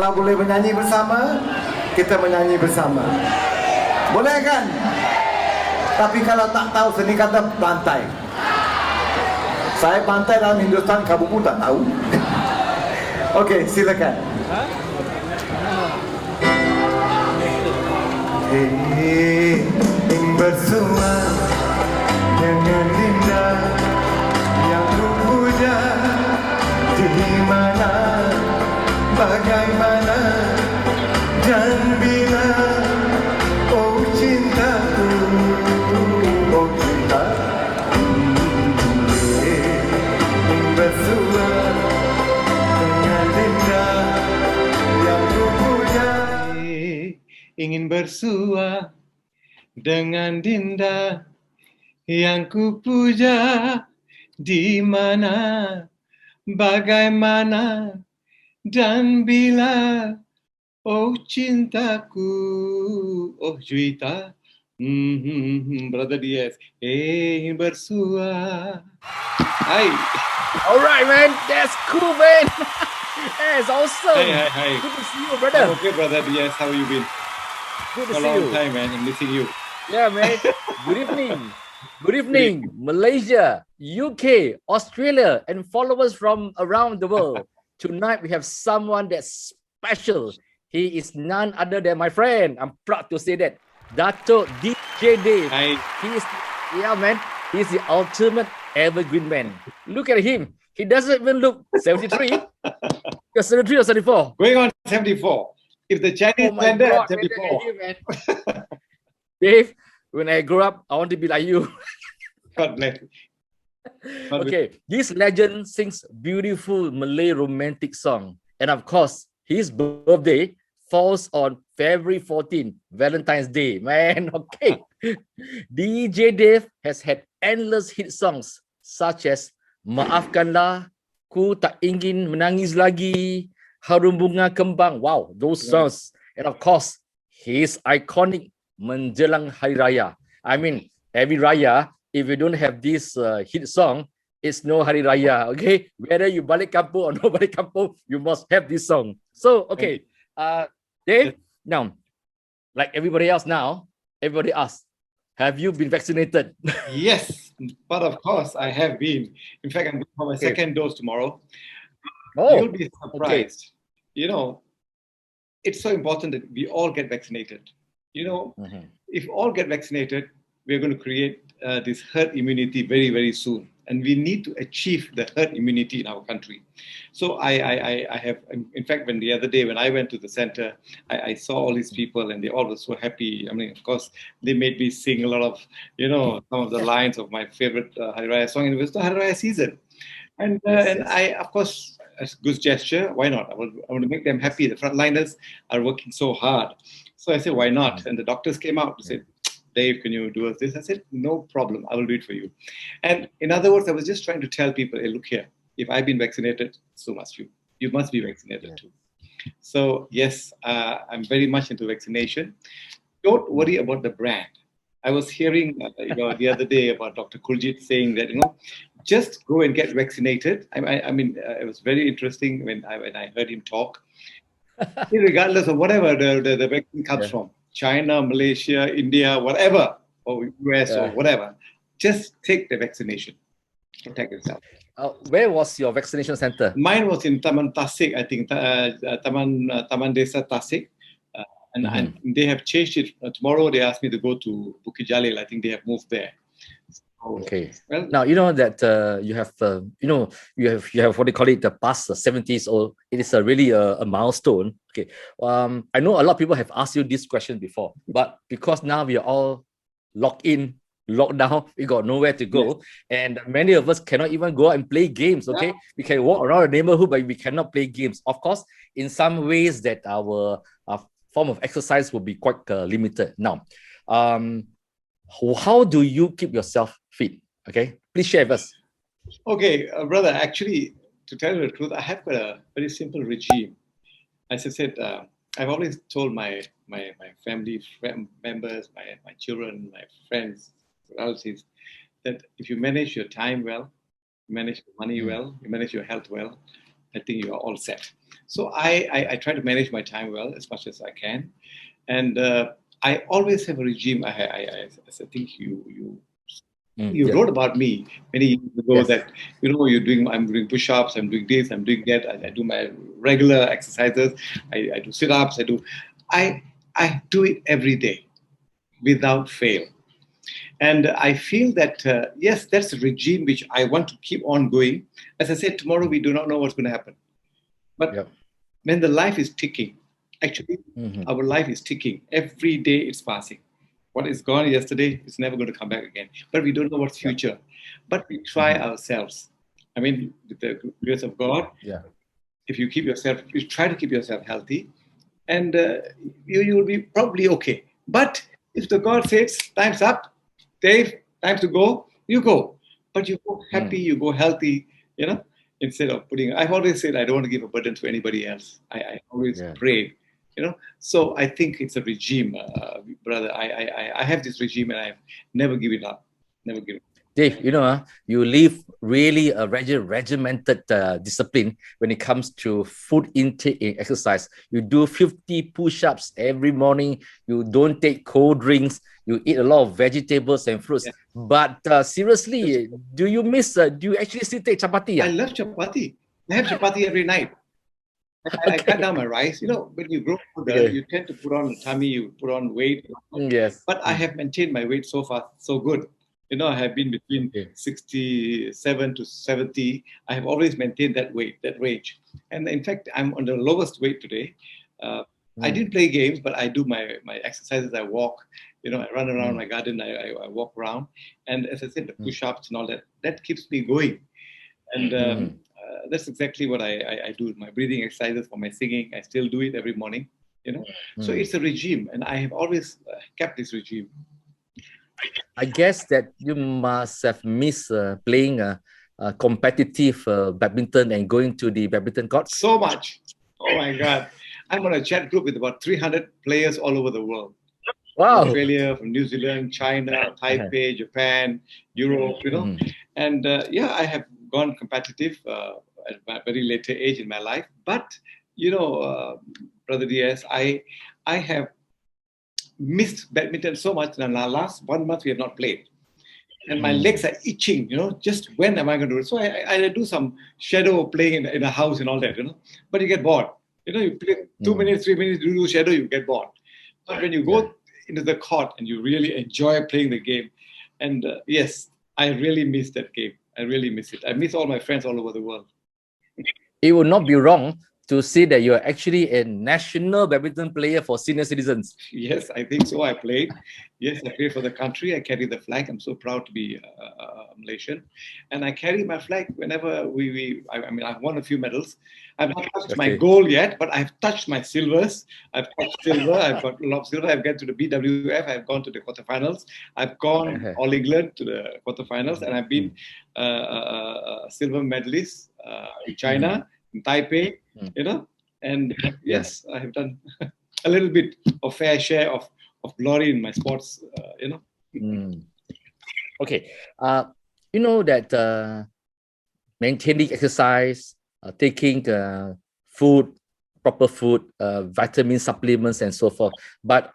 Kalau boleh menyanyi bersama, kita menyanyi bersama. Boleh kan? Tapi kalau tak tahu seni kata bantai. Saya bantai dalam Hindustan, kamu pun tak tahu. Okey, silakan. Ingin bersua dengan indah yang ku puja, di mana, bagaimana, dan bila, oh cintaku, oh cinta, ingin bersua dengan indah yang ku puja. Ingin bersua dengan dinda yang ku puja, di mana, bagaimana, dan bila, oh cintaku, oh juita, brother DS, ingin bersua. Hai. Alright, man. That's cool, man. That's awesome. Hi. Good to see you, brother. I'm okay, brother DS. How you been? Good to For a see long you. time, man. I'm missing you. Yeah, man. Good evening. Good evening, Malaysia, UK, Australia, and followers from around the world. Tonight, we have someone that's special. He is none other than my friend. I'm proud to say that. Dato DJ Dave. Hi. Yeah, man. He's the ultimate evergreen man. Look at him. He doesn't even look 73. You're 73 or 74? Going on 74. If the Chinese calendar at 74. You, man. Dave, when I grow up, I want to be like you. God bless you. Okay, this legend sings beautiful Malay romantic song. And of course, his birthday falls on February 14, Valentine's Day. Man, okay. DJ Dave has had endless hit songs such as Maafkanlah, Ku Tak Ingin Menangis Lagi, Harum Bunga Kembang. Wow, those songs. And of course, his iconic Menjelang Hari Raya. I mean, every Raya, if you don't have this hit song, it's no Hari Raya, okay? Whether you balik kampung or no balik kampung, you must have this song. So, okay, Dave, now, like everybody else now, everybody asks, have you been vaccinated? Yes, but of course I have been. In fact, I'm going for my second dose tomorrow. Oh, you'll be surprised. You know, it's so important that we all get vaccinated. You know, if all get vaccinated, we're going to create this herd immunity very, very soon. And we need to achieve the herd immunity in our country. So I have, in fact, when the other day, when I went to the center, I saw all these people and they all were so happy. I mean, of course, they made me sing a lot of, you know, some of the lines of my favorite Hari Raya song. And it was the Hari Raya season. And I, of course, as a good gesture, why not? I want to make them happy. The frontliners are working so hard. So I said, why not? And the doctors came out and said, Dave, can you do us this? I said, no problem. I will do it for you. And in other words, I was just trying to tell people, hey, look here, if I've been vaccinated, so must you. You must be vaccinated too. So yes, I'm very much into vaccination. Don't worry about the brand. I was hearing the other day about Dr. Kuljit saying that, just go and get vaccinated. I mean, it was very interesting when I heard him talk. Regardless of whatever the vaccine comes from, China, Malaysia, India, whatever, or US or whatever, just take the vaccination. Protect yourself. Where was your vaccination center? Mine was in Taman Tasik, I think, Taman Desa Tasik. And they have changed it. Tomorrow they asked me to go to Bukit Jalil. I think they have moved there. So, okay. Well, now you know that you have what they call it, the past 70s old. It is really a milestone. Okay. I know a lot of people have asked you this question before, but because now we are all locked down, we got nowhere to go, and many of us cannot even go out and play games. Okay, we can walk around the neighborhood, but we cannot play games. Of course, in some ways that our form of exercise will be quite limited. Now, how do you keep yourself fit? Okay, please share with us. Okay, brother, actually, to tell you the truth, I have got a very simple regime. As I said, I've always told my family members, my children, my friends, relatives, that if you manage your time well, you manage your money well, you manage your health well, I think you are all set. So I try to manage my time well as much as I can, and I always have a regime. I think you wrote about me many years ago that I'm doing push-ups, I'm doing this, I'm doing that. I do my regular exercises. I do sit-ups. I do it every day without fail. And I feel that, yes, that's a regime which I want to keep on going. As I said, tomorrow we do not know what's going to happen. But when the life is ticking, actually, our life is ticking. Every day it's passing. What is gone yesterday is never going to come back again. But we don't know what's future. But we try ourselves. I mean, with the grace of God, if you try to keep yourself healthy, and you will be probably okay. But if the God says, time's up, Dave, time to go, you go. But you go happy, you go healthy, instead of I've always said I don't want to give a burden to anybody else. I always pray, So I think it's a regime, brother. I have this regime and I've never given up, never given up. Dave, you live really a regimented discipline when it comes to food intake and exercise. You do 50 push-ups every morning. You don't take cold drinks. You eat a lot of vegetables and fruits. Yeah. But seriously, do you actually still take chapati? I love chapati. I have chapati every night. I cut down my rice. When you grow older, you tend to put on a tummy, you put on weight. Yes. But I have maintained my weight so far, so good. I have been between 67 to 70. I have always maintained that weight, that range. And in fact, I'm on the lowest weight today. I didn't play games, but I do my exercises. I walk, I run around my garden. I walk around. And as I said, the push-ups and all that keeps me going. And that's exactly what I do. My breathing exercises for my singing, I still do it every morning, So it's a regime. And I have always kept this regime. I guess that you must have missed playing competitive badminton and going to the badminton court. So much. Oh my God. I'm on a chat group with about 300 players all over the world. Wow. Australia, from New Zealand, China, Taipei, Japan, Europe, And I have gone competitive at a very later age in my life. But, Brother Diaz, I have missed badminton so much. And the last 1 month we have not played. And my legs are itching, just when am I going to do it? So I do some shadow playing in a house and all that, But you get bored. You play 2 minutes, 3 minutes, you do shadow, you get bored. But when you go into the court and you really enjoy playing the game, and yes, I really miss that game. I really miss it. I miss all my friends all over the world. It would not be wrong to see that you're actually a national badminton player for senior citizens. Yes, I think so. I played. Yes, I played for the country. I carry the flag. I'm so proud to be a Malaysian. And I carry my flag whenever I've won a few medals. I've not touched my gold yet, but I've touched my silvers. I've touched silver. I've got a lot of silver. I've gone to the BWF. I've gone to the quarterfinals. I've gone All England to the quarterfinals. And I've been a silver medalist in China, in Taipei, and yes, I have done a little bit of fair share of glory in my sports, Okay, that maintaining exercise, taking food, proper food, vitamin supplements and so forth. But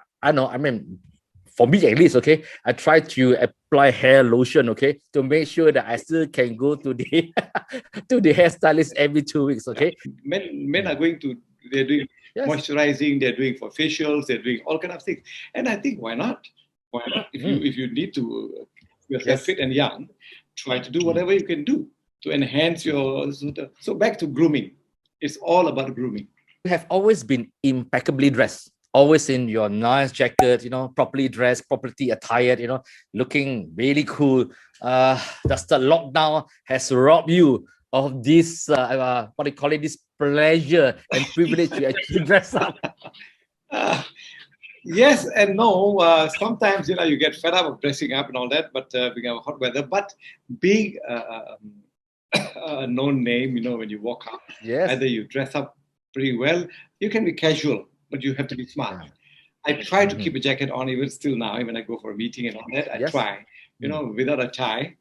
for me at least, I try to apply hair lotion, to make sure that I still can go to the to the hairstylist every 2 weeks, Men are they're doing moisturizing, they're doing for facials, they're doing all kind of things. And I think, why not? Why not? If you need to keep yourself fit and young, try to do whatever you can do to enhance your... So back to grooming. It's all about grooming. You have always been impeccably dressed. Always in your nice jacket, properly dressed, properly attired, looking really cool. Does the lockdown has robbed you of this, this pleasure and privilege to actually dress up? Yes and no. Sometimes, you get fed up of dressing up and all that, but we have hot weather. But being a known name, when you walk out, either you dress up pretty well, you can be casual, but you have to be smart. I try to keep a jacket on even still now, even I go for a meeting and all that. I try, without a tie.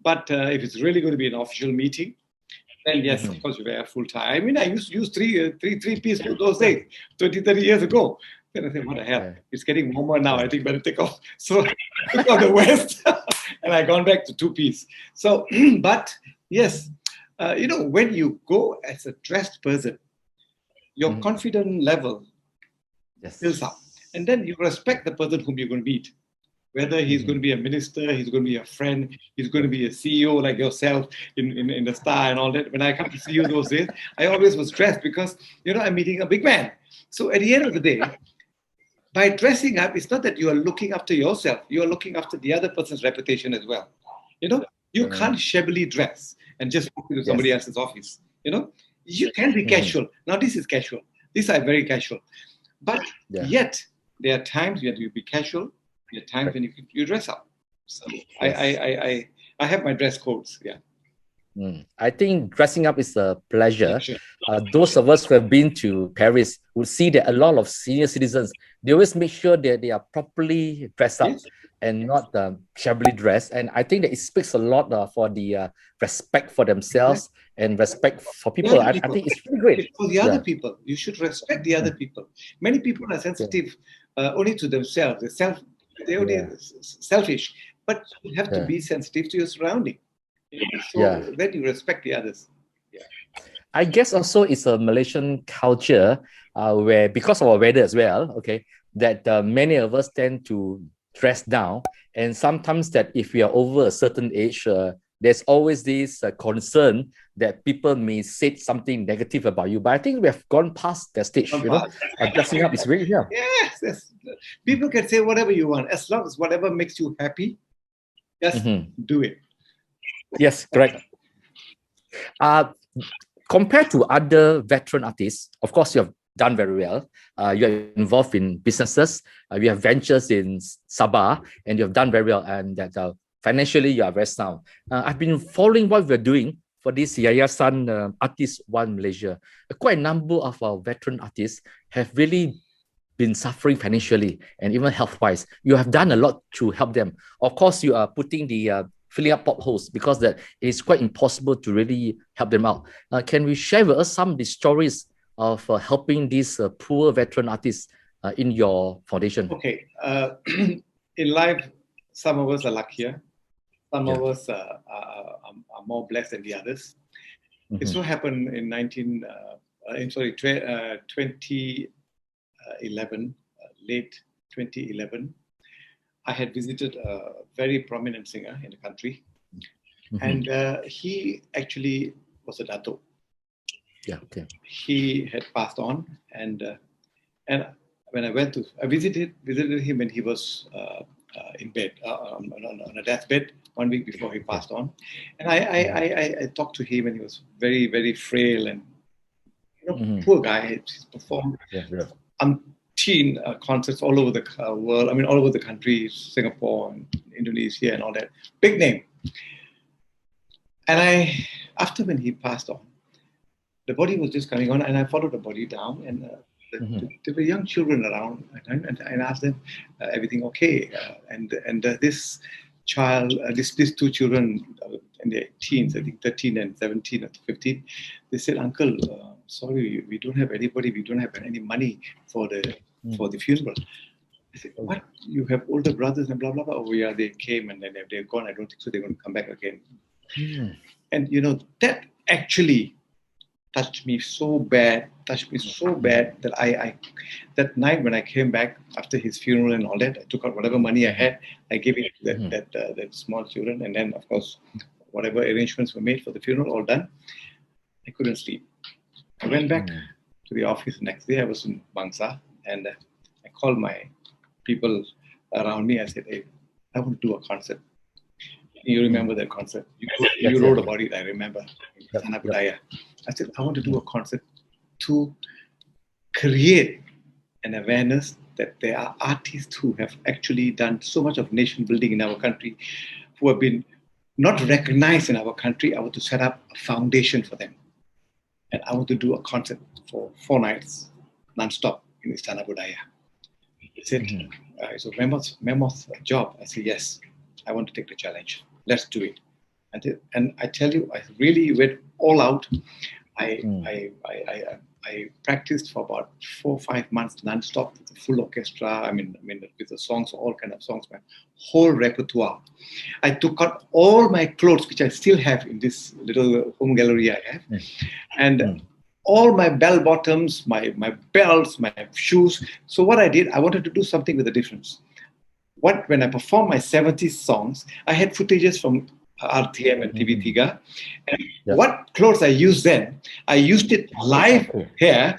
But if it's really going to be an official meeting, And yes, of course, you wear full tie. I mean, I used to use three-piece those days, 20, 30 years ago. Then I said, what the hell? It's getting warmer now. I think better take off. So I took out the vest and I gone back to two-piece. So, but yes, when you go as a dressed person, your confidence level builds up. And then you respect the person whom you're going to meet. Whether he's going to be a minister, he's going to be a friend, he's going to be a CEO like yourself in the Star and all that. When I come to see you those days, I always was dressed because, I'm meeting a big man. So at the end of the day, by dressing up, it's not that you are looking after yourself, you are looking after the other person's reputation as well. You can't shabbily dress and just walk into somebody else's office. You can be casual. Now, this is casual. These are very casual. But yet, there are times when you be casual. There are times when you dress up. So I have my dress codes. Yeah. I think dressing up is a pleasure. Those of us who have been to Paris would see that a lot of senior citizens, they always make sure that they are properly dressed up and not shabbily dressed. And I think that it speaks a lot for the respect for themselves and respect for people. I think it's really great. For the other people, you should respect the other people. Many people are sensitive only to themselves. They're only selfish, but you have to be sensitive to your surrounding. So then you respect the others. I guess also it's a Malaysian culture where, because of our weather as well, that many of us tend to dress down. And sometimes that if we are over a certain age, there's always this concern that people may say something negative about you. But I think we have gone past that stage, dressing up is really Yes. People can say whatever you want, as long as whatever makes you happy, just do it. Yes, correct. Compared to other veteran artists, of course, you have done very well. You're involved in businesses. You have ventures in Sabah, and you have done very well. And that financially, you are very sound. I've been following what we're doing for this Yayasan Artist One Malaysia. Quite a number of our veteran artists have really been suffering financially and even health-wise. You have done a lot to help them. Of course, you are putting the filling up potholes because that it's quite impossible to really help them out. Can we share with us some of the stories of helping these poor veteran artists in your foundation? Okay. In life, some of us are luckier. Some of us are more blessed than the others. It so happened in 2011, late 2011, I had visited a very prominent singer in the country. And he actually was a dato. He had passed on. And when I visited him when he was in bed, on a deathbed, 1 week before he passed on. And I talked to him, and he was very, very frail and poor guy. He's performed umpteen concerts all over the world. I mean, all over the country, Singapore and Indonesia and all that. Big name. And after when he passed on, the body was just coming on, and I followed the body down, and there were young children around, and I asked them, everything okay? And this child, these two children in their teens, I think 13 and 17 or 15, they said, Uncle, sorry, we don't have anybody, we don't have any money for the funeral. I said, what? You have older brothers and blah, blah, blah. Oh, yeah, they came and then they're gone. I don't think so they're going to come back again. And, that actually touched me so bad that I that night when I came back after his funeral and all that, I took out whatever money I had, I gave it to that small children, and then of course whatever arrangements were made for the funeral, all done. I couldn't sleep. I went back to the office the next day. I was in Bangsa, and I called my people around me. I said, hey, I want to do a concert. You remember that concert? You wrote about it, I remember. Sana Budaya. I said, I want to do a concert to create an awareness that there are artists who have actually done so much of nation building in our country, who have been not recognized in our country. I want to set up a foundation for them. And I want to do a concert for 4 nights, non-stop in Istana Budaya. He said, it's a mammoth job. I said, yes, I want to take the challenge. Let's do it. And I tell you, I really went all out. I practiced for about 4 or 5 months non-stop with the full orchestra. I mean, with the songs, all kind of songs, my whole repertoire. I took out all my clothes, which I still have in this little home gallery I have, and all my bell bottoms, my belts, my shoes. So what I did, I wanted to do something with a difference. When I performed my 70s songs, I had footages from RTM and TV3. And what clothes I used then, I used it live here,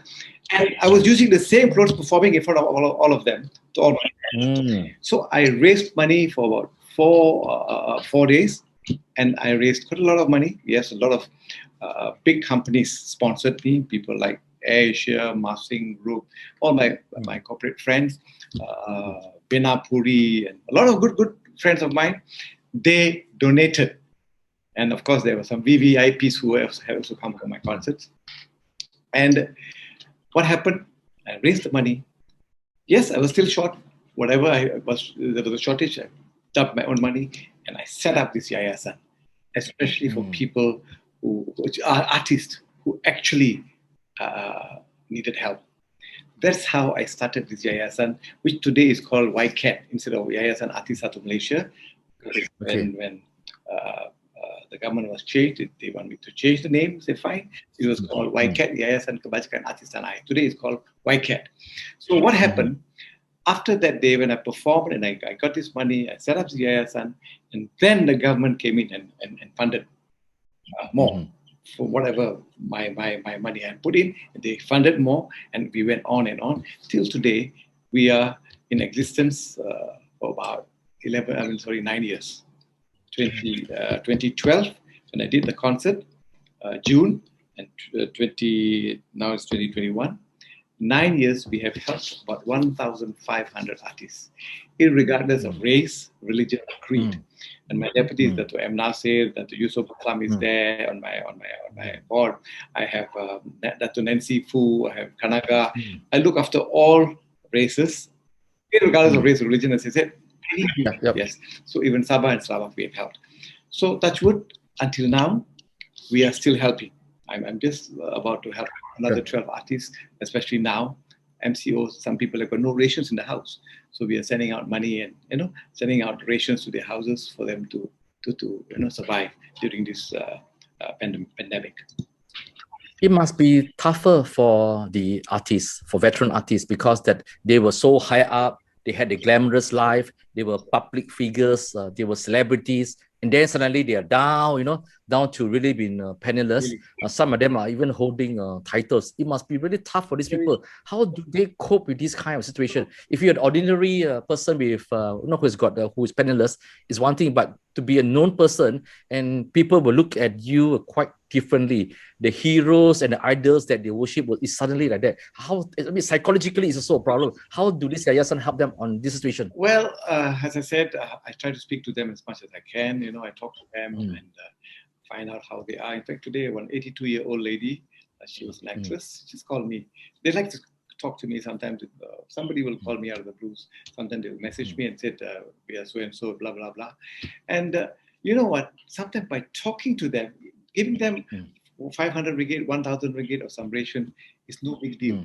and I was using the same clothes performing in front of all of them. To all So I raised money for about 4 days, and I raised quite a lot of money. Yes, a lot of big companies sponsored me, people like Asia, Marsing Group, all my corporate friends, Benapuri, and a lot of good friends of mine. They donated. And of course, there were some VVIPs who have also come to my concerts. And what happened? I raised the money. Yes, I was still short. Whatever there was a shortage. I dumped my own money and I set up this yayasan, especially for people who are artists who actually needed help. That's how I started this yayasan, which today is called YCAT instead of Yayasan Artis Satu Malaysia. When the government was changed, they want me to change the name. Say fine. It was called YCAT, Yayasan Kebajikan Artis Tanah Air. Today it's called YCAT. So what happened after that day when I performed and I got this money, I set up the yayasan, and then the government came in and funded more for whatever my money I put in. They funded more, and we went on and on. Till today, we are in existence for about 9 years. 2012, when I did the concert, June, and now it's 2021. 9 years, we have helped about 1,500 artists, irregardless of race, religion, or creed. And my deputy is Dr. M. Nasir, Dr. Yusuf Aklam is there on my board. I have Dr. Nancy Fu, I have Kanaga. I look after all races, irregardless of race, religion, as I said. Yes. So even Sabah and Sarawak we have helped. So touch wood, until now, we are still helping. I'm just about to help another 12 artists, especially now. MCOs, some people have got no rations in the house. So we are sending out money and, sending out rations to their houses for them to survive during this pandemic. It must be tougher for the artists, for veteran artists, because that they were so high up, they had a glamorous life, they were public figures, they were celebrities, and then suddenly they are down, down to really being penniless. Some of them are even holding titles. It must be really tough for these people. How do they cope with this kind of situation? If you're an ordinary person with, who is penniless, is one thing, but to be a known person and people will look at you quite differently. The heroes and the idols that they worship is suddenly like that. Psychologically, it's also a problem. How do this yayasan help them on this situation? Well, as I said, I try to speak to them as much as I can. I talk to them and find out how they are. In fact, today, one 82-year-old lady, she was an actress. She's called me. They like to talk to me sometimes. Somebody will call me out of the blues. Sometimes they'll message me and say, we are so and so, blah, blah, blah. And you know what? Sometimes by talking to them, giving them 500 ringgit, 1,000 ringgit or some ration is no big deal.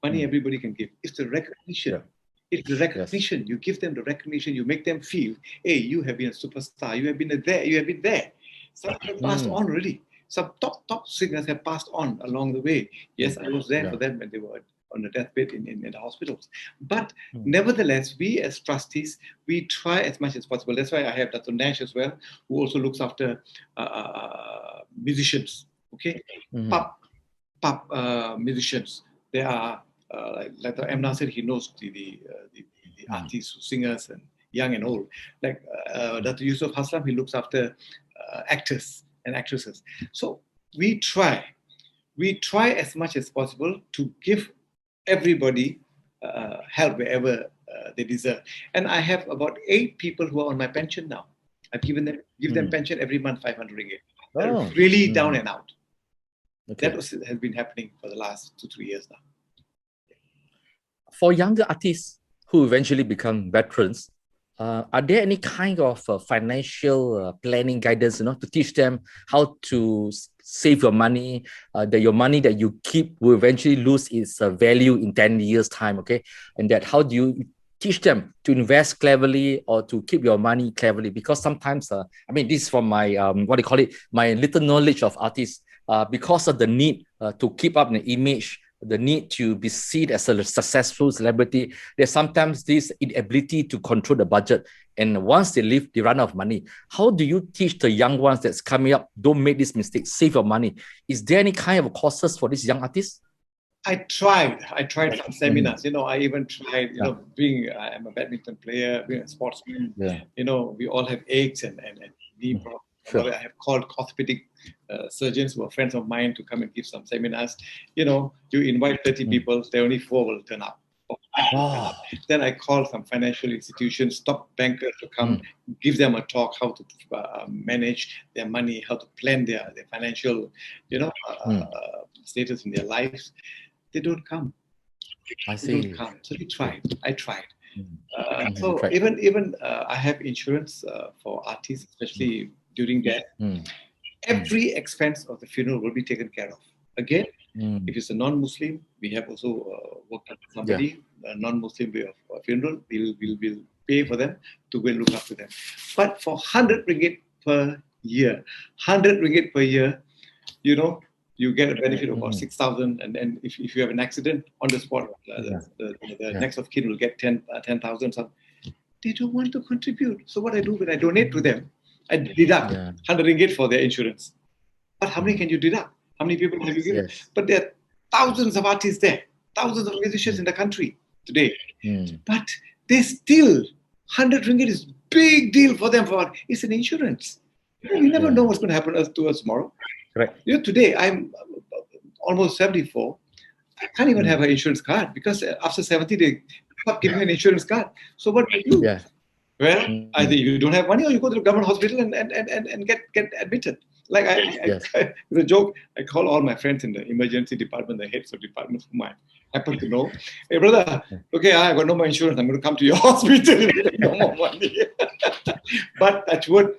Money everybody can give. It's the recognition. It's the recognition. Yes. You give them the recognition. You make them feel, hey, you have been a superstar. You have been there. You have been there. Some have passed on already. Some top singers have passed on along the way. Yes, I was there for them when they were on the deathbed in the hospitals. But nevertheless, we as trustees, we try as much as possible. That's why I have Dr. Nash as well, who also looks after musicians. Okay, pop musicians. There are like M. Nasir, he knows the artists, singers, and young and old. Like Dr. Yusuf Haslam, he looks after actors and actresses. So we try as much as possible to give everybody help wherever they deserve. And I have about 8 people who are on my pension now. I've give them pension every month, 500 ringgit. They're really down and out. Okay. That has been happening for the last 2-3 years now. For younger artists who eventually become veterans, are there any kind of financial planning guidance, to teach them how to save your money, that your money that you keep will eventually lose its value in 10 years time, okay? And that how do you teach them to invest cleverly or to keep your money cleverly? Because sometimes, this is from my, my little knowledge of artists, because of the need to keep up the image, the need to be seen as a successful celebrity, there's sometimes this inability to control the budget. And once they leave, they run out of money. How do you teach the young ones that's coming up, don't make this mistake, save your money? Is there any kind of courses for these young artists? I tried some seminars. I even tried, I'm a badminton player, being a sportsman. We all have aches and knee problems. Sure. I have called orthopedic surgeons who are friends of mine to come and give some seminars. You invite 30 people, only 4 will turn up. Then I call some financial institutions, top bankers to come, give them a talk how to manage their money, how to plan their financial, status in their lives. They don't come. They don't come. So I tried. So even I have insurance for artists, especially during death. Every expense of the funeral will be taken care of. Again, if it's a non-Muslim, we have also worked with somebody, a non-Muslim way of funeral. We'll pay for them to go and look after them. But for 100 ringgit per year, you get a benefit of about 6,000, and then if you have an accident on the spot, the next of kin will get 10,000. They don't want to contribute. So what I do when I donate to them, I deduct 100 ringgit for their insurance. But how many can you deduct? How many people have you given? But there are thousands of artists there, thousands of musicians in the country today. But they still, 100 ringgit is big deal for them. It's an insurance. You never know what's going to happen to us tomorrow. Right. Today I'm almost 74. I can't even have an insurance card because after 70 they stop giving an insurance card. So what do you do? Well, either you don't have money or you go to the government hospital and get admitted. Like it's a joke. I call all my friends in the emergency department, the heads of departments whom I happen to know. Hey brother, okay, I got no more insurance. I'm going to come to your hospital. No more money. But that's what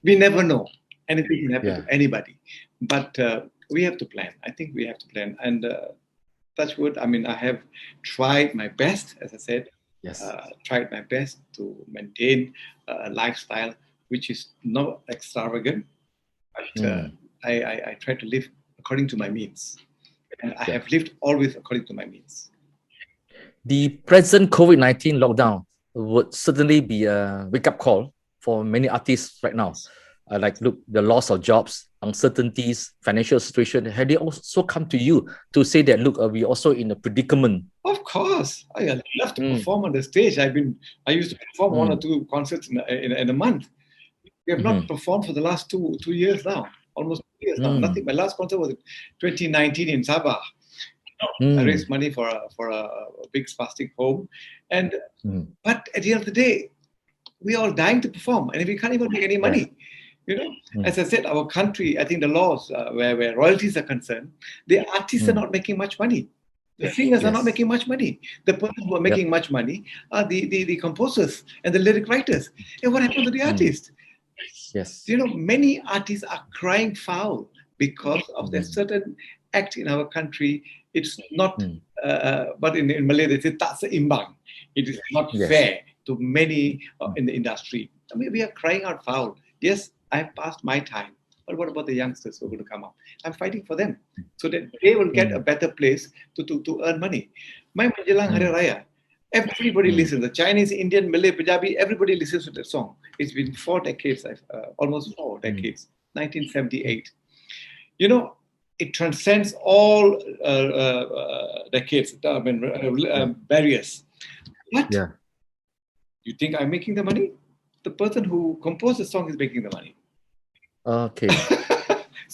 we never know. Anything can happen to anybody. But we have to plan. I think we have to plan. And touch wood, I have tried my best, as I said, tried my best to maintain a lifestyle which is not extravagant, but I try to live according to my means. And I have lived always according to my means. The present COVID-19 lockdown would certainly be a wake-up call for many artists right now. The loss of jobs, uncertainties, financial situation. Had they also come to you to say that, look, we're also in a predicament? Of course. I love to perform on the stage. I used to perform 1 or 2 concerts in a month. We have not performed for the last two years now, almost 2 years now. Nothing. My last concert was in 2019 in Sabah. I raised money for a big spastic home. But at the end of the day, we're all dying to perform, and we can't even make any money. As I said, our country, I think the laws where royalties are concerned, the artists are not making much money. The singers are not making much money. The persons who are making much money are the composers and the lyric writers. And what happened to the artists? Many artists are crying foul because of that certain act in our country. It's not, but in Malay they say tak seimbang. It is not fair to many in the industry. We are crying out foul. Yes, I've passed my time. But what about the youngsters who are going to come up? I'm fighting for them so that they will get a better place to earn money. My Menjelang Hari Raya, everybody listens. The Chinese, Indian, Malay, Punjabi, everybody listens to that song. It's been 4 decades, almost 4 decades, 1978. It transcends all decades, barriers. But you think I'm making the money? The person who composed the song is making the money. Okay.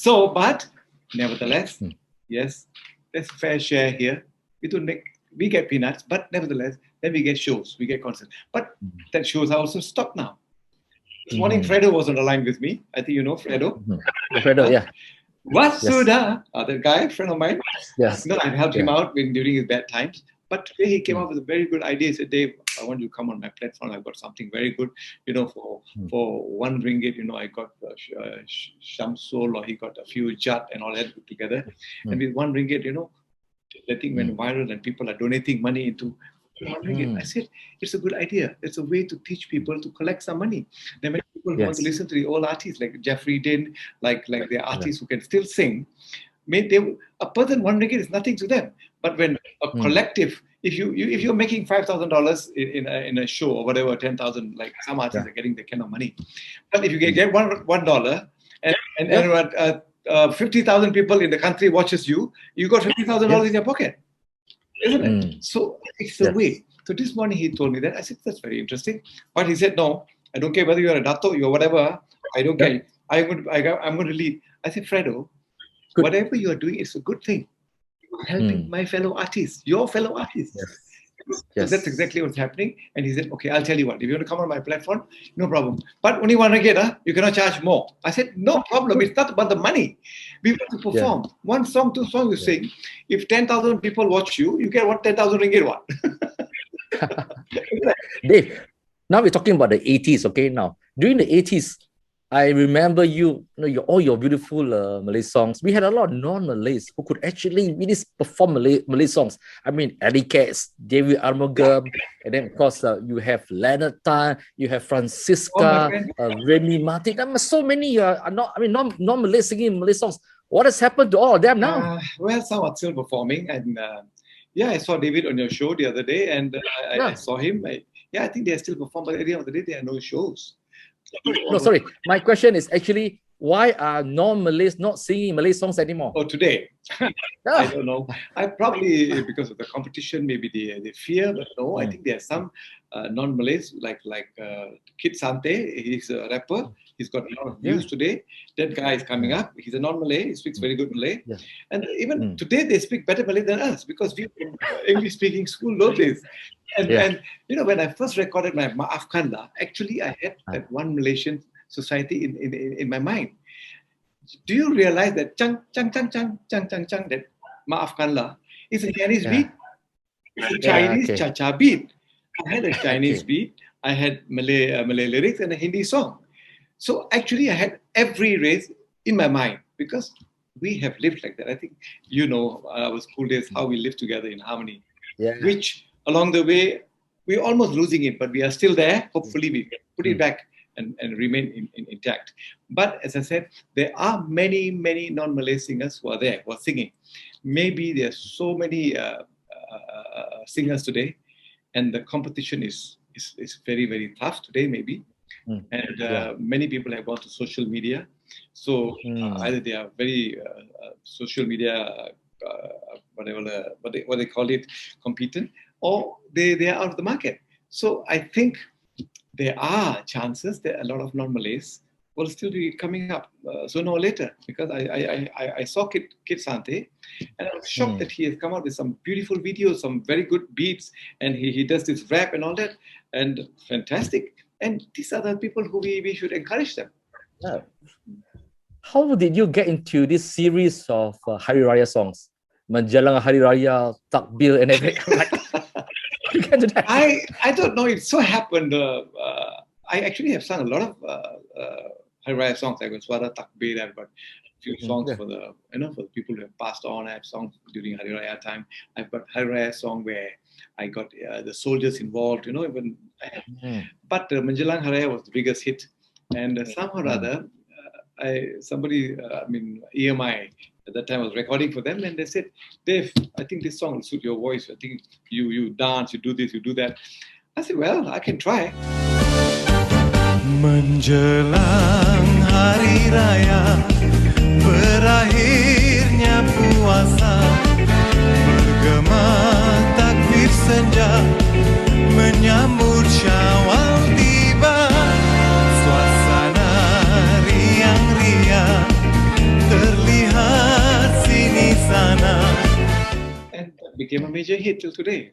But nevertheless, yes, there's fair share here. We get peanuts, but nevertheless, then we get shows, we get concerts. But that shows are also stopped now. This morning, Fredo was on the line with me. I think you know Fredo. Fredo, yeah. Wasuda, that guy, friend of mine. Yes. I've helped him out during his bad times. But today he came up with a very good idea. He said, Dave, I want you to come on my platform. I've got something very good, for RM1, I got Shamsul, or he got a few Jat and all that put together. And with RM1, the thing went viral and people are donating money into RM1. I said, it's a good idea. It's a way to teach people to collect some money. There are many people who want to listen to the old artists like Jeffrey Din, like the artists who can still sing. A person RM1 is nothing to them. But when a collective, if you're making $5,000 in a show or whatever, 10,000, like some artists are getting that kind of money. But if you can get $1 and 50,000 people in the country watches you, you got $50,000 in your pocket, isn't it? So it's the way. So this morning he told me that. I said, that's very interesting. But he said, no, I don't care whether you're a dato, you're whatever. I don't care. I'm going to lead. I said, Fredo, whatever you're doing is a good thing. You're helping my fellow artists, your fellow artists. So that's exactly what's happening. And he said, okay, I'll tell you what. If you want to come on my platform, no problem. But only RM1, you cannot charge more. I said, no problem. It's not about the money. We want to perform. One song, two songs you sing. If 10,000 people watch you, you get 10,000 ringgit one. Dave, now we're talking about the 80s, okay? Now, during the 80s, I remember all your beautiful Malay songs. We had a lot of non-Malays who could actually really perform Malay songs. I mean, Eddie Katz, David Armugam, and then of course you have Leonard Tan, you have Francisca, Remy Martin. There are so many non-Malay singing Malay songs. What has happened to all of them now? Well, some are still performing, and I saw David on your show the other day, and I saw him. I think they are still performing, but at the end of the day, there are no shows. No, sorry. My question is actually, why are non-Malays not singing Malay songs anymore? Oh, today? I don't know. I probably, because of the competition, maybe they fear, but no, I think there are some non-Malays, like Kid Sante. He's a rapper. He's got a lot of views today. That guy is coming up. He's a non-Malay. He speaks very good Malay. And even today, they speak better Malay than us because we're in English-speaking school nowadays. And when I first recorded my Maafkanlah, actually I had that one Malaysian society in my mind. Do you realize that chang chang chang chang chang chang chang, that Maafkanlah is a Chinese beat? It's a Chinese cha-cha beat. I had a Chinese beat, I had Malay lyrics and a Hindi song. So actually I had every race in my mind because we have lived like that. I think our school days, how we live together in harmony, which along the way, we're almost losing it, but we are still there. Hopefully, we can put it back and remain intact. But as I said, there are many, many non-Malay singers who are there, who are singing. Maybe there are so many singers today, and the competition is very, very tough today, maybe. And many people have gone to social media. So either they are very social media, what they call it, competent, or they are out of the market. So I think there are chances that a lot of non-Malays will still be coming up sooner or later, because I saw Kid Sante, and I was shocked that he has come out with some beautiful videos, some very good beats, and he does this rap and all that, and fantastic. And these are the people who we should encourage them. How did you get into this series of Hari Raya songs? Menjelang Hari Raya, Takbir, and everything. I don't know. It so happened. I actually have sung a lot of Hari Raya songs. I've got Swara Takbir. I've got a few songs for the people who have passed on. I have songs during Hari Raya time. I've got Hari Raya song where I got the soldiers involved. But Menjelang Hari Raya was the biggest hit, and somehow or other, EMI. At that time, I was recording for them, and they said, Dave, I think this song will suit your voice. I think you dance, you do this, you do that. I said, well, I can try. Menjelang Hari Raya, berakhirnya puasa, bergema takbir senja, menyambut Syawal tiba, suasana riang-riang terlihat sini sana. And that became a major hit till today.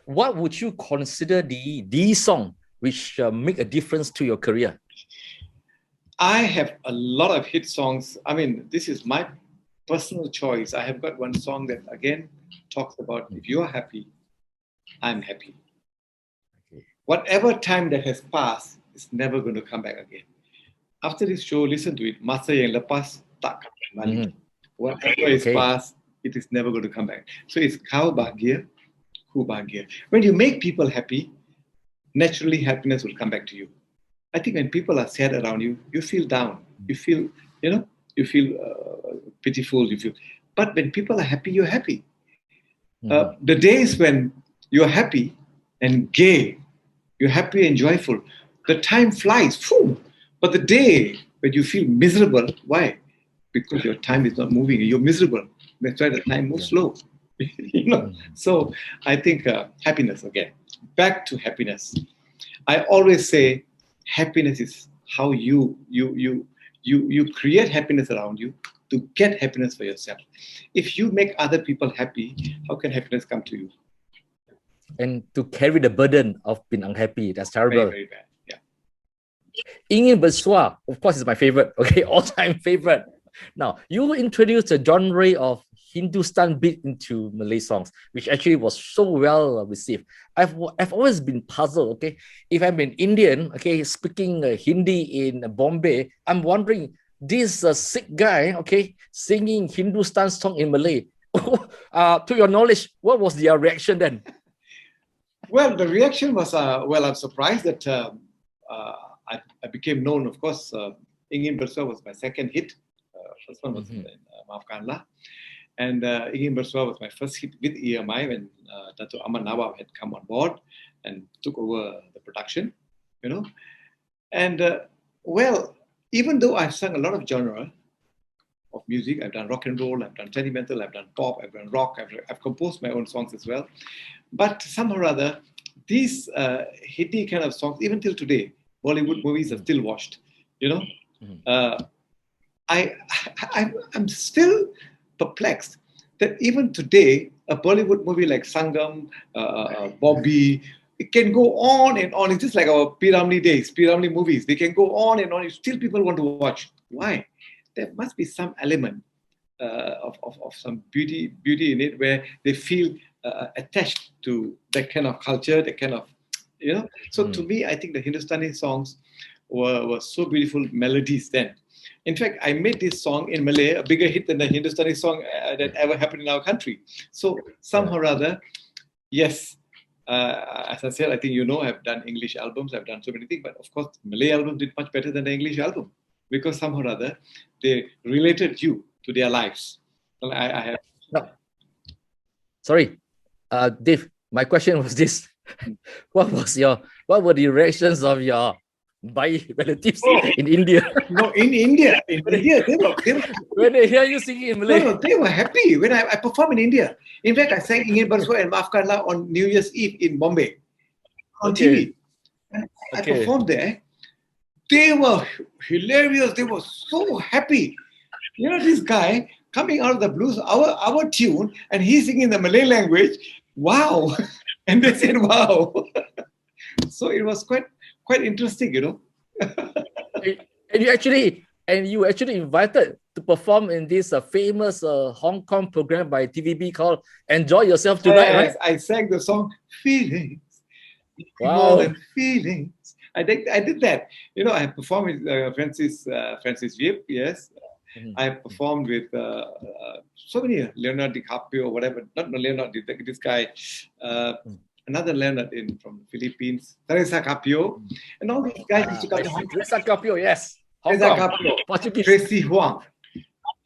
What would you consider the song which make a difference to your career? I have a lot of hit songs. I mean, this is my personal choice. I have got one song that again talks about if you are happy, I'm happy. Okay. Whatever time that has passed is never going to come back again. After this show, listen to it. Masa yang lepas tak akan balik. Whatever is past, it is never going to come back. So it's kau bahagia, ku bahagia. When you make people happy, naturally happiness will come back to you. I think when people are sad around you, you feel down. You feel, you feel pitiful. You feel. But when people are happy, you're happy. The days when you're happy and gay, you're happy and joyful, the time flies. Phew. But the day when you feel miserable, why? Because your time is not moving. You're miserable. That's why the time moves slow. So I think happiness again. Back to happiness. I always say happiness is how you create happiness around you to get happiness for yourself. If you make other people happy, how can happiness come to you? And to carry the burden of being unhappy, that's terrible. Very, very bad. Yeah. Ingin Bersua, of course, is my favorite. Okay, all-time favorite. Now, you introduced the genre of Hindustan beat into Malay songs, which actually was so well received. I've always been puzzled, okay? If I'm an Indian, okay, speaking Hindi in Bombay, I'm wondering, this Sikh guy, okay, singing Hindustan song in Malay, to your knowledge, what was their reaction then? Well, the reaction was, I'm surprised that I became known, of course. Ingin Bersua was my second hit. First one was in Maafkanlah. And Ingin Bersua was my first hit with EMI when Dato' Ahmad Nawab had come on board and took over the production, And even though I've sung a lot of genre of music, I've done rock and roll, I've done sentimental, I've done pop, I've done rock, I've composed my own songs as well. But somehow or other, these Hindi kind of songs, even till today, Bollywood movies are still watched, I'm still perplexed that even today, a Bollywood movie like Sangam, Bobby, it can go on and on. It's just like our P. Ramlee days, P. Ramlee movies. They can go on and on. Still people want to watch. Why? There must be some element of some beauty in it where they feel attached to that kind of culture, that kind of, So to me, I think the Hindustani songs were so beautiful melodies then. In fact, I made this song in Malay a bigger hit than the Hindustani song that ever happened in our country. So somehow or other, yes, as I said, I think I've done English albums, I've done so many things, but of course, Malay album did much better than the English album because somehow or other, they related you to their lives. Well, I have... No. Sorry, Dave, my question was this. What were the reactions of your relatives in India? No, in India, they were when they hear you singing in Malay. No, they were happy when I performed in India. In fact, I sang Ingin Bersua and Maafkanlah on New Year's Eve in Bombay on TV. And I performed there. They were hilarious. They were so happy. This guy coming out of the blues, our tune, and he's singing the Malay language. Wow! And they said, "Wow!" So it was quite interesting, And you actually invited to perform in this famous Hong Kong program by TVB called "Enjoy Yourself Tonight," right? I sang the song "Feelings." Wow. More than feelings. I did that. I performed with Francis Yip. Yes. I performed with so many Leonardo DiCaprio, whatever. Not Leonardo, this guy. Another Leonard from the Philippines, Teresa Capio, and all these guys used to come to Hong Kong. Teresa Capio, yes. Teresa Capio, Portuguese. Tracy Huang.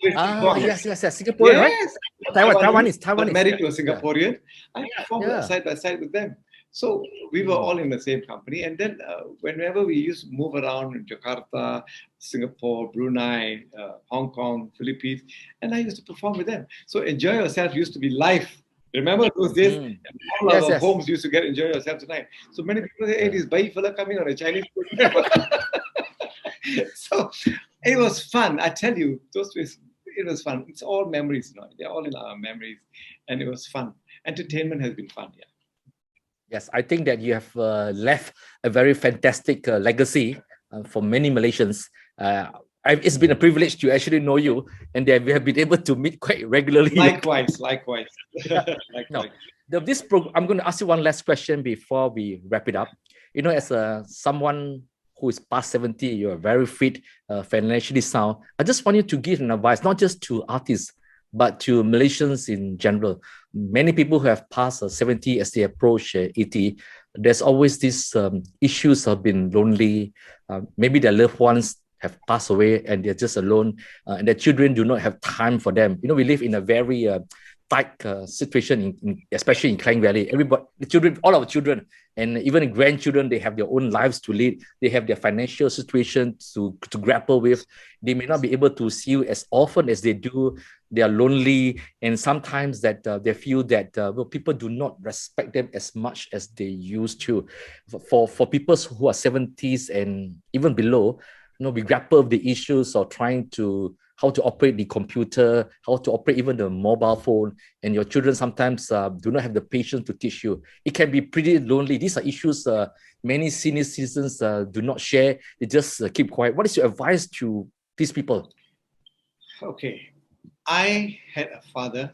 Yes. Singaporean, right? Taiwanese. Married to a Singaporean. I performed side by side with them. So we were all in the same company. And then whenever we used to move around in Jakarta, Singapore, Brunei, Hong Kong, Philippines, and I used to perform with them. So Enjoy Yourself used to be live. Remember those days? All our homes used to get Enjoy Yourself Tonight. So many people say, hey, this Bai fella coming on a Chinese program. So it was fun. I tell you, it was fun. It's all memories, They're all in our memories. And it was fun. Entertainment has been fun, yeah. Yes, I think that you have left a very fantastic legacy for many Malaysians. It's been a privilege to actually know you, and we have been able to meet quite regularly. Likewise. Yeah. Now, I'm going to ask you one last question before we wrap it up. As someone who is past 70, you are very fit, financially sound. I just want you to give an advice, not just to artists, but to Malaysians in general. Many people who have passed 70 as they approach 80, there's always these issues of being lonely. Maybe their loved ones have passed away and they're just alone, and their children do not have time for them. We live in a very tight situation, especially in Klang Valley. Everybody, the children, all our children, and even grandchildren, they have their own lives to lead. They have their financial situation to grapple with. They may not be able to see you as often as they do. They are lonely, and sometimes that they feel that people do not respect them as much as they used to. For people who are 70s and even below, we grapple with the issues of trying to how to operate the computer, how to operate even the mobile phone, and your children sometimes do not have the patience to teach you. It can be pretty lonely. These are issues many senior citizens do not share. They just keep quiet. What is your advice to these people? Okay. I had a father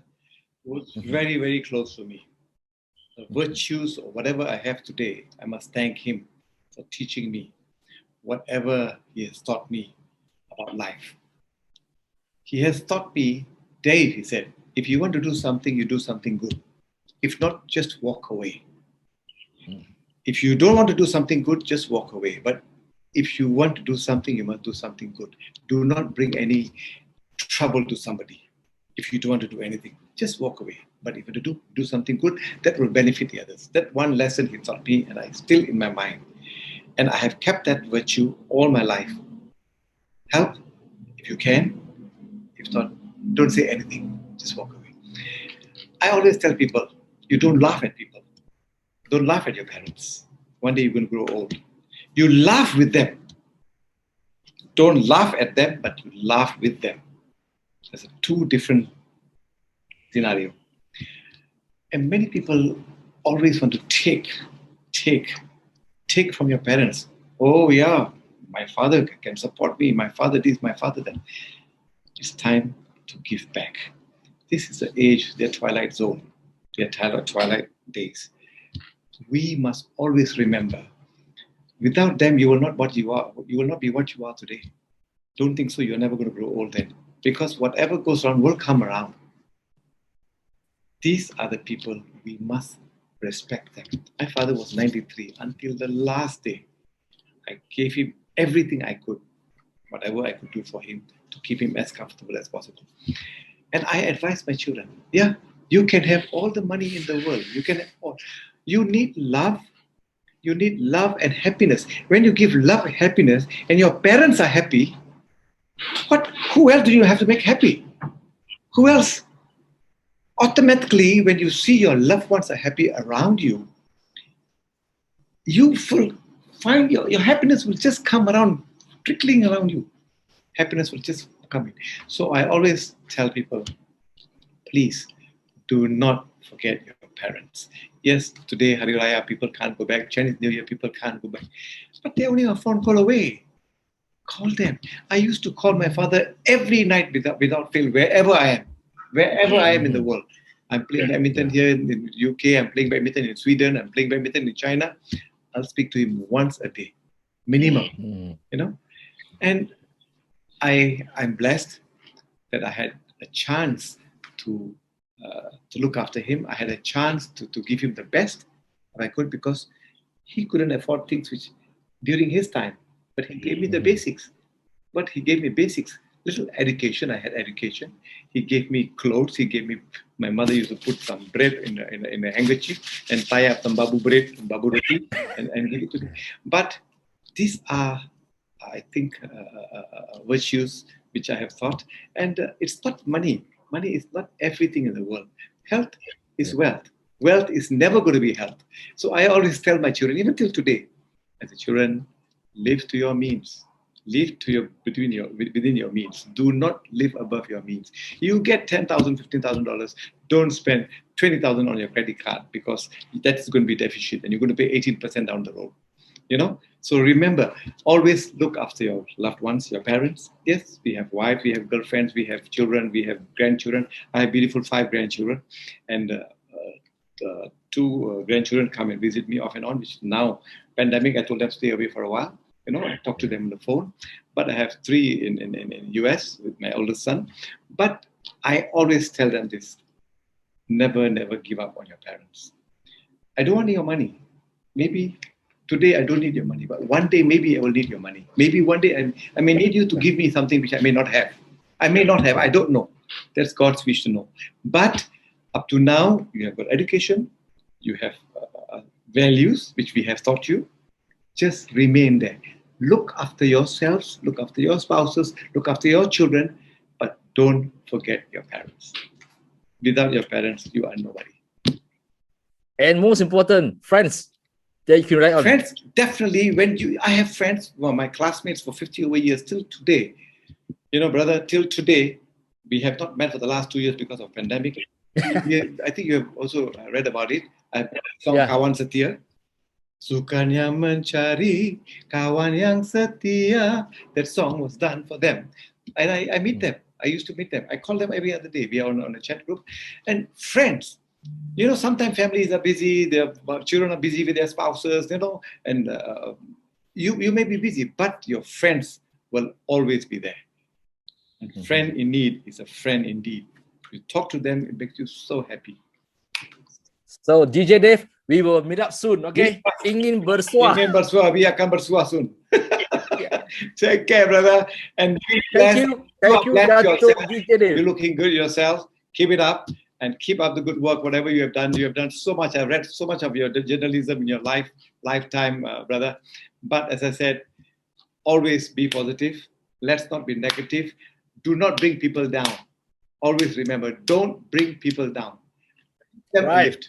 who was very, very close to me. The virtues or whatever I have today, I must thank him for teaching me whatever he has taught me about life. He has taught me, Dave, he said, if you want to do something, you do something good. If not, just walk away. If you don't want to do something good, just walk away. But if you want to do something, you must do something good. Do not bring any trouble to somebody. If you don't want to do anything, just walk away. But if you do something good, that will benefit the others. That one lesson he taught me, and I still in my mind. And I have kept that virtue all my life. Help if you can. If not, don't say anything. Just walk away. I always tell people, you don't laugh at people. Don't laugh at your parents. One day you're going to grow old. You laugh with them. Don't laugh at them, but you laugh with them. There's two different scenarios. And many people always want to take from your parents. Oh yeah, my father can support me. My father this, my father that. It's time to give back. This is the age, their twilight zone, their twilight days. We must always remember, without them, you will not what you are. You will not be what you are today. Don't think so. You're never going to grow old then, because whatever goes around will come around. These are the people we must respect them. My father was 93 until the last day. I gave him everything I could, whatever I could do for him to keep him as comfortable as possible. And I advise my children, yeah, you can have all the money in the world. You can have all. You need love. You need love and happiness. When you give love and happiness and your parents are happy, who else do you have to make happy? Who else? Automatically, when you see your loved ones are happy around you, you find your happiness will just come around, trickling around you. Happiness will just come in. So I always tell people, please do not forget your parents. Yes, today, Hari Raya, people can't go back. Chinese New Year, people can't go back. But they're only a phone call away. Call them. I used to call my father every night without fail, wherever I am. Wherever I am in the world. I'm playing badminton here in the UK, I'm playing badminton in Sweden, I'm playing badminton in China. I'll speak to him once a day, minimum, And I'm blessed that I had a chance to look after him. I had a chance to give him the best that I could, because he couldn't afford things which during his time, but he gave me the basics. But he gave me basics, little education. I had education. He gave me clothes. He gave me. My mother used to put some bread in a handkerchief and tie up some babu bread, babu roti, and give it to me. But these are, I think, virtues which I have thought. And it's not money. Money is not everything in the world. Health is wealth. Wealth is never going to be health. So I always tell my children, even till today, as a children, live to your means. Live within your means. Do not live above your means. You get $10,000, $15,000. Don't spend $20,000 on your credit card, because that is going to be deficit and you're going to pay 18% down the road. So remember, always look after your loved ones, your parents. Yes, we have wives, we have girlfriends, we have children, we have grandchildren. I have beautiful 5 grandchildren, and 2 grandchildren come and visit me off and on. Which now, pandemic, I told them stay away for a while. I talk to them on the phone. But I have 3 in US with my oldest son. But I always tell them this: never give up on your parents. I don't want your money. Maybe today I don't need your money, but one day maybe I will need your money. Maybe one day I may need you to give me something which I may not have. I don't know. That's God's wish to know. But up to now, you have got education, you have values which we have taught you. Just remain there. Look after yourselves, look after your spouses, look after your children, but don't forget your parents. Without your parents, you are nobody. And most important, friends that you can rely on. Friends, definitely. I have friends, my classmates for 50 over years till today. Brother, till today, we have not met for the last 2 years because of pandemic. I think you have also read about it. Song Kawan Setia. Sukanya mencari kawan yang setia. That song was done for them. And I meet them. I used to meet them. I call them every other day. We are on a chat group. And friends, sometimes families are busy, their children are busy with their spouses, and you may be busy, but your friends will always be there. Friend in need is a friend indeed. You talk to them, it makes you so happy. So DJ Dave, we will meet up soon, okay? Ingin bersua. We akan bersua soon. Take care, brother. And thank you, DJ Dave. You're looking good yourself. Keep it up. And keep up the good work, whatever you have done. You have done so much. I've read so much of your journalism in your lifetime, brother. But as I said, always be positive. Let's not be negative. Do not bring people down. Always remember, don't bring people down. Right.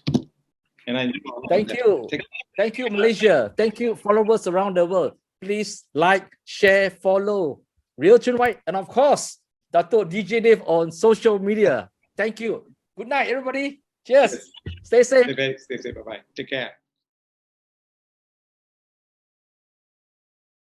And Thank you. Thank you, Malaysia. Thank you, followers around the world. Please like, share, follow RealChunWai, and of course, Dato' DJ Dave on social media. Thank you. Good night, everybody. Cheers. Stay safe. Stay safe. Bye-bye. Take care.